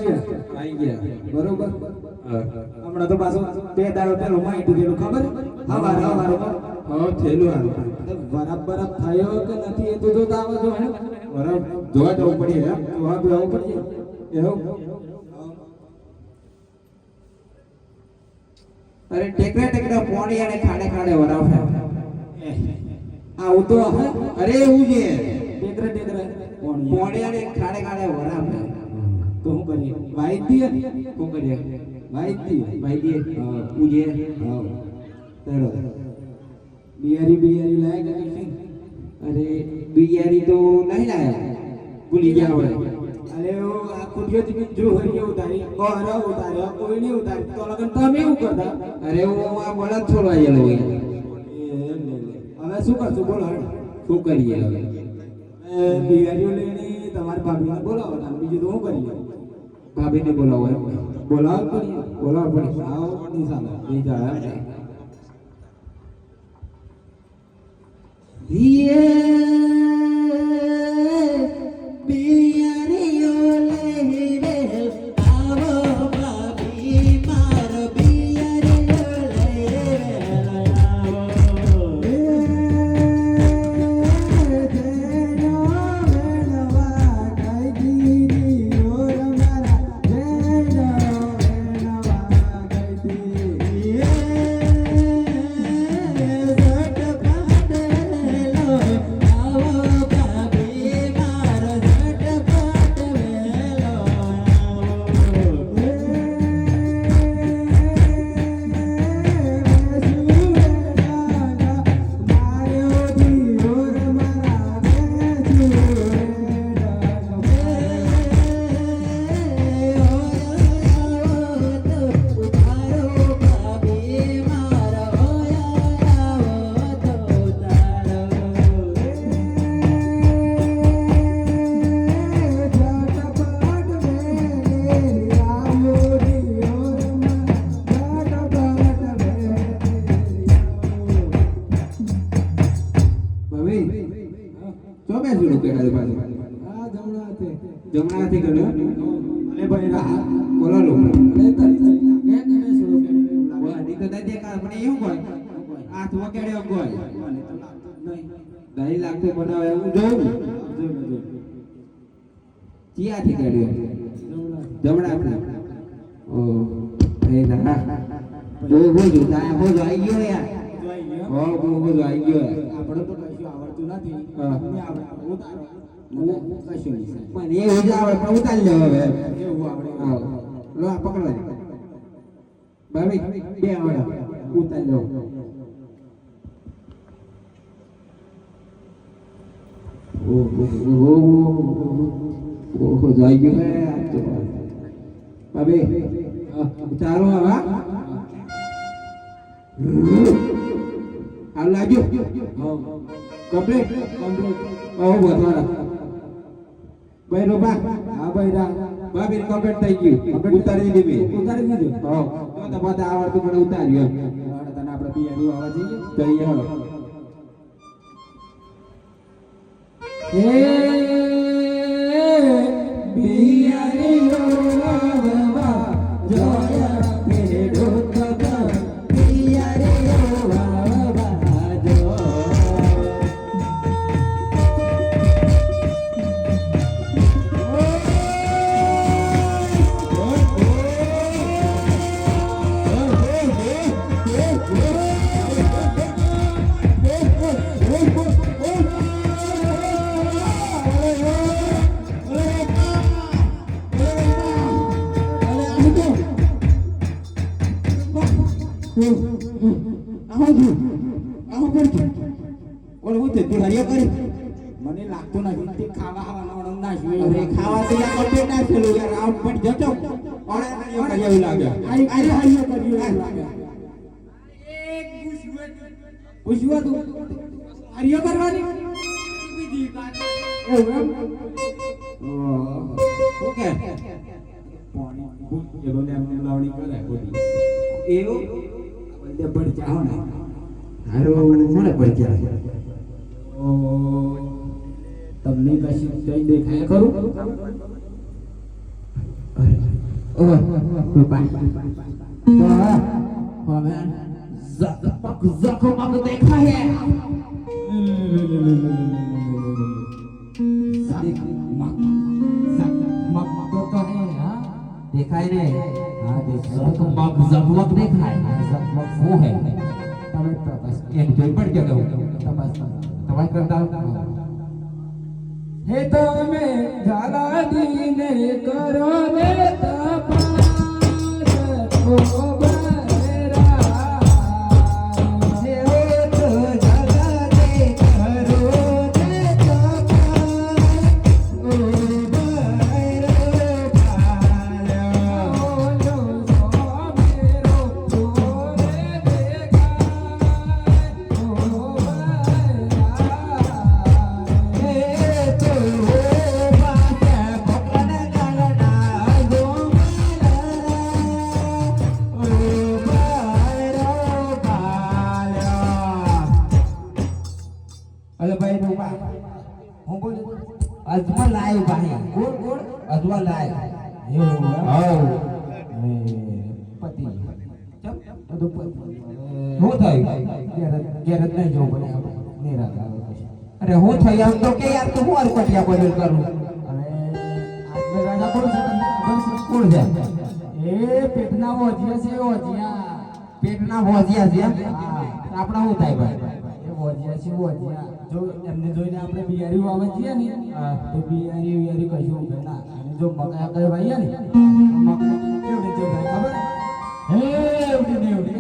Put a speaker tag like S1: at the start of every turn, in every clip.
S1: આવી ગયા
S2: બરોબર.
S1: હા
S2: હમણાં તો પાછું 2 દાડો પેલું માહિતી દેલું ખબર હવાર
S1: હા થેલું હારું
S2: બરાબર થયો કે નથી એ તો જોતા આવો છો હે
S1: બરાબર જોવા જવું પડી હે
S2: જોવા બેવું પડશે
S1: એવું અરે ટેકરા પોણી અને ખાડે ખાડે વરાવતા
S2: આવું તો હે
S1: અરે એવું છે
S2: ટેકરા
S1: પોણી અને ખાડે ખાડે વરાવતા
S2: તો હું કરીએ વાઈદ્ય
S1: શું કરીએ
S2: વાઈદ્ય
S1: ભાઈ પૂજે
S2: હા
S1: ચલો
S2: બિયારી લાય કે કઈ
S1: અરે બિયારી તો નહીં લાયા ભૂલી ગયા હોય
S2: અરે ઓ આ કુટિયોથી જો હરિય ઉતારી ઓરા ઉતાર્યા કોઈ નહીં ઉતારી તો લગન તમે એવું કરતા
S1: અરે હું આ બળદ છોડવા ગયેલો હોય
S2: હવે શું કરશું બોલો
S1: શું કરીએ હવે
S2: બિયારીઓ લઈને તમારી ભાભીને બોલાવો તમે બીજું તો શું કરીએ
S1: ભાભીને બોલાવો
S2: બોલાવો પડીએ
S1: બોલાવો પડે
S2: આવો નિશાળ
S1: ધીએ જમણા હાથે કર્યો
S2: અરે ભાઈ રા
S1: બોલો લો
S2: અરે તારી કે કરે સુરો કે
S1: બોલી તો દે કા પણ એવું કોઈ હાથ વકેડ્યો કોઈ દહીં લાગતું બનાવે હું જોઉં ચિયાથી કર્યો જમણા હાથે ઓ એ ના બહુ જોતા બહુ આવી ગયો યાર હો બહુ આવી ગયો
S2: આપણે તો કશું આવડતું નથી
S1: હા.
S2: તમે આવડે ઉતારો કશું નહીં
S1: પણ એ હોય આવે પણ ઉતારી લેવો હવે
S2: એવું આવડે
S1: આવો લો આ પકડો ભાભી બે આવડે ઉતારી લો ઓહો જાય ગયું હે આ તો ભાભી ચાલો હવે આ લાગ્યો કમ્પ્લીટ ઓહો બતાડા ભાઈ રોબા
S2: હા ભાઈ રા
S1: ભાભી કમ્પ્લીટ થઈ ગયું ઉતારી દીધી
S2: ઉતારી દીધું
S1: હો તો બધા આવડતું પણ ઉતાર્યું
S2: તને આપણે બિયારી આવવા જઈએ
S1: જઈએ હાલો
S2: હે બિયારીઓ વાવા જોયા પેડો કબા બિયારીઓ વાવા જો મને લાગતું નથી તે ખાવા ખાવાનો નાખ્યું
S1: અરે ખાવા તો યા કમ્પ્લીટ ના થયેલું યાર આઉટ પણ જતો ઓણે કર્યા એવું લાગે
S2: અરે હાઈયો કર્યું એવું લાગે એક પૂછ્યું તું હાઈયો કરવાની બીજી વાત એવું એમ
S1: ઓકે
S2: પાણી ભૂત એલો ને એમને લાવણી કરે બોલી
S1: એવું
S2: બંને પડ જાઓ ને
S1: હારું મને પડી જાય
S2: ઓ તમને કશી કઈ દેખાય ખરું
S1: અરે Ôi, ôi bạn. Đó. Hoa mẹ. Dạ không ăn được tay khai hè.
S2: Mặc hả?
S1: Dikhai này.
S2: हाँ देख
S1: Zabwak dikhai. वो है.
S2: तबस
S1: Yang join पर क्या करूँ?
S2: तबस
S1: Tawai करता हूँ.
S2: हे तो मैं जाला दीने करो ने तपास ओ बरेरा
S1: जे हो तो जगा दे करो ने तपास. ओ बहरो भाला.
S2: ओ जो सो मेरो तोरे देखा ओ बरेरा
S1: हे तो हो बाटे भगवान गाना दो माला. ओ बहरो भाला. અલે ભાઈ નું બા હું બોલ અજમા લાય ભાઈ ગોળ ગોળ અજમા લાય
S2: એવું
S1: આવ
S2: પતિ
S1: ચમ
S2: બધું
S1: હું થઈ
S2: ગેરજ નહીં જવું પડે નિરાત આવે પછી
S1: અરે હું થઈ આમ તો કે યાર તું હું અરપટિયા બોલ કરું
S2: હવે આપણે રાજા કોણ છે
S1: કોણ છે
S2: એ પેટના ઓજિયા છે ઓજિયા
S1: પેટના ભોજિયા છે
S2: હા.
S1: આપણા શું થાય ભાઈ
S2: એ ઓજિયા છે ઓજિયા જો એમને જોઈને આપણે બિયારીઓ આવે છીએ ને તો બિયારી કશું ઊભે ના અને જો મકાઈ કઈ ભાઈએ ને તો મકાઈ કેવડી જો ભાઈ ખબર હે એવડી ને એવડી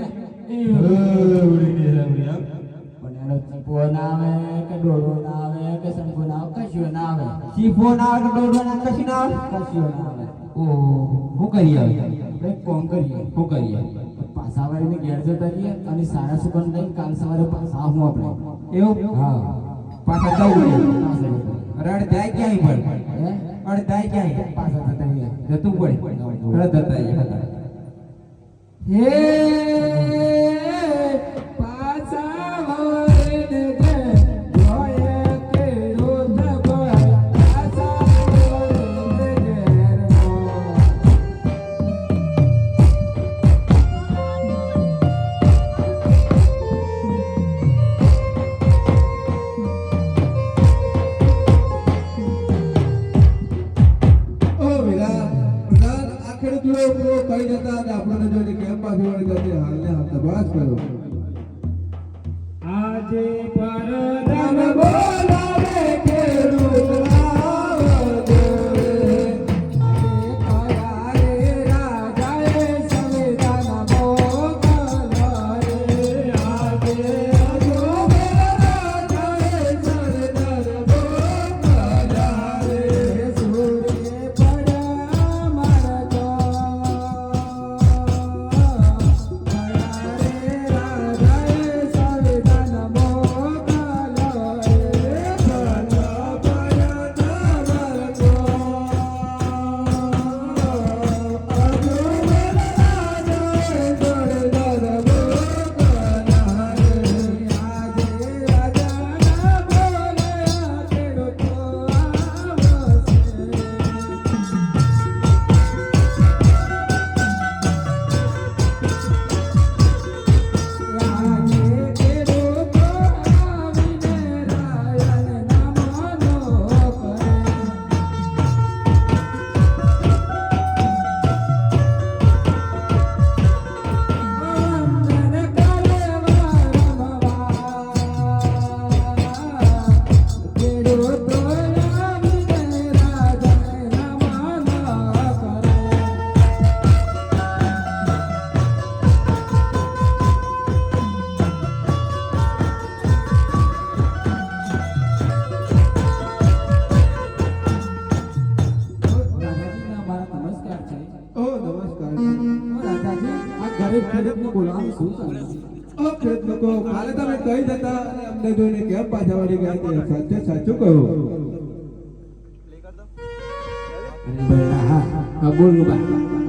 S2: પણ એનો ચીપો ના આવે કે ડોડો ના આવે કે શંકો ના આવે કશું ના આવે
S1: ચીફો ના આવે ડોડો ના કશું ના આવે
S2: કશું ના આવે
S1: ઓ હું કરીએ હવે
S2: આપણે એક કામ કરીએ
S1: હું કરીએ
S2: પાછા વાળીને ઘેર જતા રહીએ અને સાડા સુગંધ લઈને કાલ સવારે પાછા આવું આપણે
S1: એવું
S2: હા
S1: પાછા જવું પડે
S2: પાછા જતા
S1: અરે અડધાય ક્યાંય પણ
S2: હે
S1: અડધાય ક્યાંય
S2: પાછા જતા રહીએ
S1: જતું પડે અરે જતા
S2: હે પાછા વાળીને ઘેર જોયે કે રોજ ભાઈ પાછા વાળીને ઘેર
S3: ઓ વિરા પ્રધાન આ ખેડૂતો કઈ જતા અને આપણને જોઈને કેમ પાછી વળી જતી હાલને હાલ તપાસ કરો
S2: આજે પરધામ બોલાવે ખેડૂત આવજો રે. આજે કયા રે રાજાએ સંવિધાન મોકલ્યા રે. આજે અજો રાજાએ સરદાર મોકલ્યા રે. સૂર્ય પડ્યા મારા ગરીબ ખેડૂતને બોલાવવાનું શું કારણ?
S3: ઓ ખેડૂત લોકો કાલે તમે કઈ જતા અને અમને જોઈને કેમ પાછા વળી ગયા તે સાચે સાચું કહો
S2: હા બોલ રૂપા